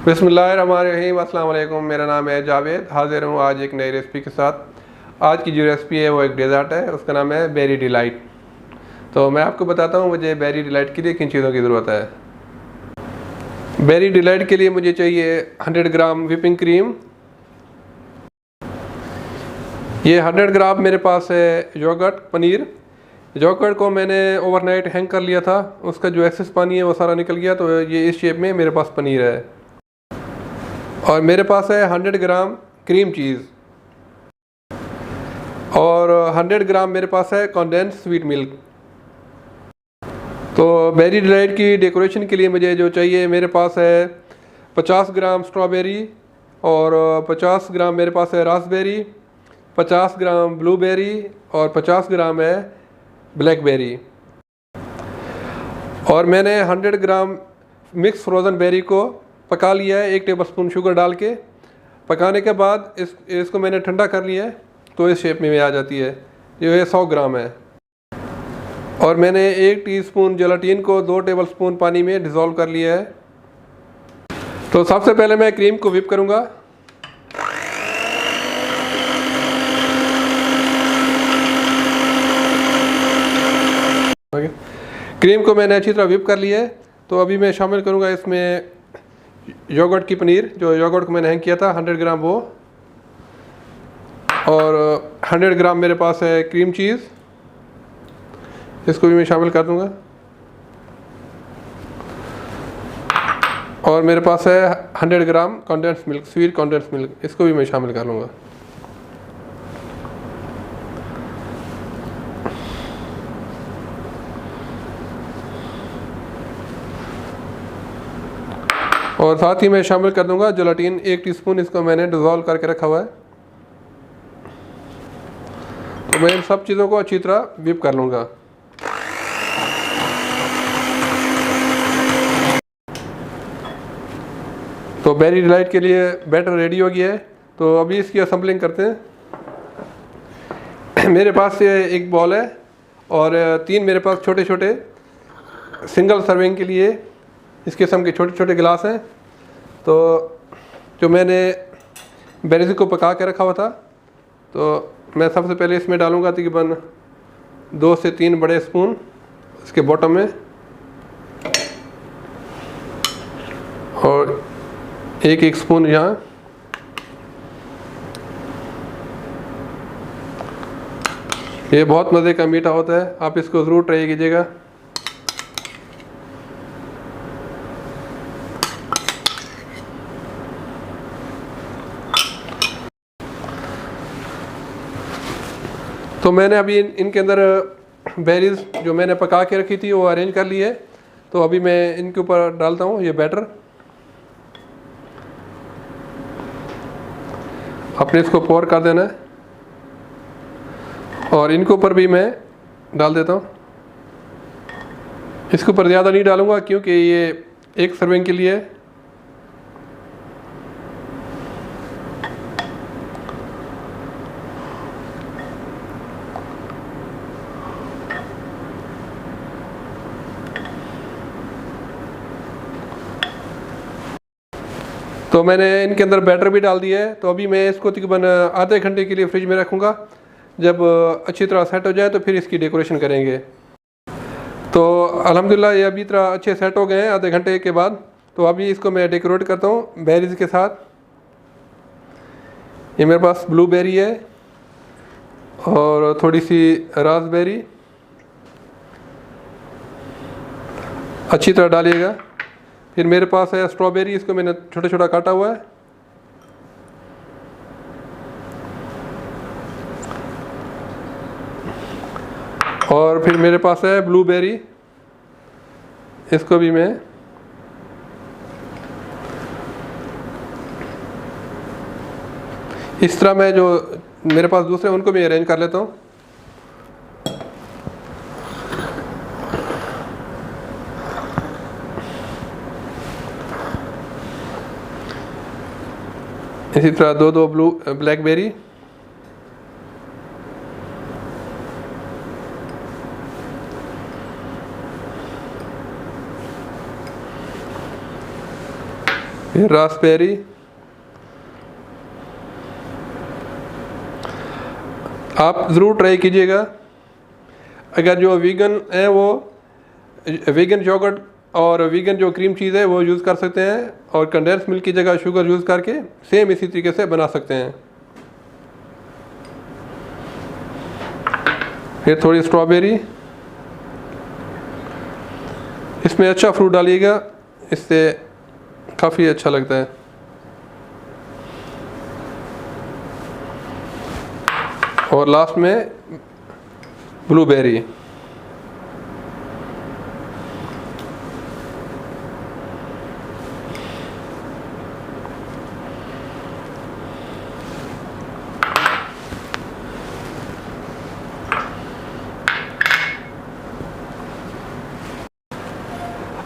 बिस्मिल्लाहिर्रहमानिर्रहीम। अस्सलाम वालेकुम। मेरा नाम है जावेद। हाजिर हूँ आज एक नई रेसिपी के साथ। आज की जो रेसिपी है वो एक डेज़र्ट है, उसका नाम है बेरी डिलाइट। तो मैं आपको बताता हूँ मुझे बेरी डिलाइट के लिए किन चीज़ों की ज़रूरत है। बेरी डिलाइट के लिए मुझे चाहिए 100 ग्राम व्हिपिंग क्रीम। ये 100 ग्राम मेरे पास है योगर्ट पनीर। योगर्ट को मैंने ओवरनाइट हैंग कर लिया था, उसका जो एक्सेस पानी है वो सारा निकल गया, तो ये इस शेप में मेरे पास पनीर है। और मेरे पास है 100 ग्राम क्रीम चीज़ और 100 ग्राम मेरे पास है कंडेंस स्वीट मिल्क। तो बेरी डिलाइट की डेकोरेशन के लिए मुझे जो चाहिए, मेरे पास है 50 ग्राम स्ट्रॉबेरी और 50 ग्राम मेरे पास है रास्पबेरी, 50 ग्राम ब्लूबेरी और 50 ग्राम है ब्लैकबेरी। और मैंने 100 ग्राम मिक्स फ्रोज़न बेरी को पका लिया है 1 टेबलस्पून शुगर डाल के। पकाने के बाद इसको मैंने ठंडा कर लिया है, तो इस शेप में आ जाती है। ये 100 ग्राम है। और मैंने 1 टीस्पून जेलाटिन को 2 टेबलस्पून पानी में डिज़ोल्व कर लिया है। तो सबसे पहले मैं क्रीम को व्हिप करूँगा। क्रीम को मैंने अच्छी तरह व्हिप कर लिया है। तो अभी मैं शामिल करूँगा इसमें योगर्ट की पनीर, जो योगर्ट को मैंने हैंग किया था 100 ग्राम वो, और 100 ग्राम मेरे पास है क्रीम चीज़, इसको भी मैं शामिल कर दूँगा। और मेरे पास है 100 gram condense milk, sweet condense milk, इसको भी मैं शामिल कर लूँगा। और साथ ही मैं शामिल कर दूंगा जेलाटिन 1 टीस्पून, इसको मैंने डिज़ोल्व करके रखा हुआ है। तो मैं इन सब चीज़ों को अच्छी तरह व्हिप कर लूँगा। तो बेरी डिलाइट के लिए बैटर रेडी हो गया है। तो अभी इसकी असेंबलिंग करते हैं। मेरे पास ये एक बॉल है और 3 मेरे पास छोटे छोटे सिंगल सर्विंग के लिए इस किस्म के छोटे छोटे गिलास हैं। तो जो मैंने बेरीज को पका के रखा हुआ था, तो मैं सबसे पहले इसमें डालूंगा तकरीबन 2 से 3 बड़े स्पून इसके बॉटम में, और एक स्पून यहाँ। ये बहुत मज़े का मीठा होता है, आप इसको ज़रूर ट्राई कीजिएगा। तो मैंने अभी इनके अंदर बेरीज जो मैंने पका के रखी थी वो अरेंज कर ली है। तो अभी मैं इनके ऊपर डालता हूँ ये बैटर। अपने इसको पोर कर देना है और इनके ऊपर भी मैं डाल देता हूँ। इसके ऊपर ज़्यादा नहीं डालूँगा क्योंकि ये एक सर्विंग के लिए है। तो मैंने इनके अंदर बैटर भी डाल दिया है। तो अभी मैं इसको तकरीबन आधे घंटे के लिए फ्रिज में रखूँगा। जब अच्छी तरह सेट हो जाए तो फिर इसकी डेकोरेशन करेंगे। तो अल्हम्दुलिल्लाह ये अभी तरह अच्छे सेट हो गए हैं आधे घंटे के बाद। तो अभी इसको मैं डेकोरेट करता हूँ बेरीज के साथ। ये मेरे पास ब्लूबेरी है और थोड़ी सी रास्पबेरी, अच्छी तरह डालिएगा। फिर मेरे पास है स्ट्रॉबेरी, इसको मैंने छोटा छोटा काटा हुआ है। और फिर मेरे पास है ब्लूबेरी, इसको भी मैं इस तरह, मैं जो मेरे पास दूसरे उनको भी अरेंज कर लेता हूँ। इसी तरह 2 ब्लैकबेरी, फिर रास्पबेरी, आप ज़रूर ट्राई कीजिएगा। अगर जो वीगन है वो वीगन योगर्ट और वीगन जो क्रीम चीज़ है वो यूज़ कर सकते हैं, और कंडेंस मिल्क की जगह शुगर यूज़ करके सेम इसी तरीके से बना सकते हैं। फिर थोड़ी स्ट्रॉबेरी, इसमें अच्छा फ्रूट डालिएगा, इससे काफ़ी अच्छा लगता है। और लास्ट में ब्लूबेरी।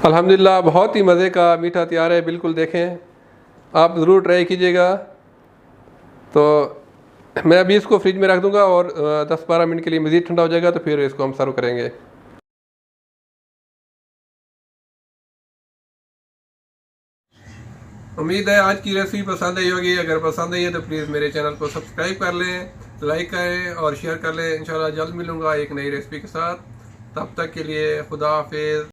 अल्हम्दुलिल्लाह बहुत ही मज़े का मीठा तैयार है, बिल्कुल देखें, आप ज़रूर ट्राई कीजिएगा। तो मैं अभी इसको फ्रिज में रख दूंगा और 10-12 मिनट के लिए मज़ीद ठंडा हो जाएगा, तो फिर इसको हम सर्व करेंगे। उम्मीद है आज की रेसिपी पसंद आई होगी। अगर पसंद आई है तो प्लीज़ मेरे चैनल को सब्सक्राइब कर लें, लाइक करें और शेयर कर लें। इंशाल्लाह जल्द मिलूंगा एक नई रेसिपी के साथ। तब तक के लिए खुदा हाफिज़।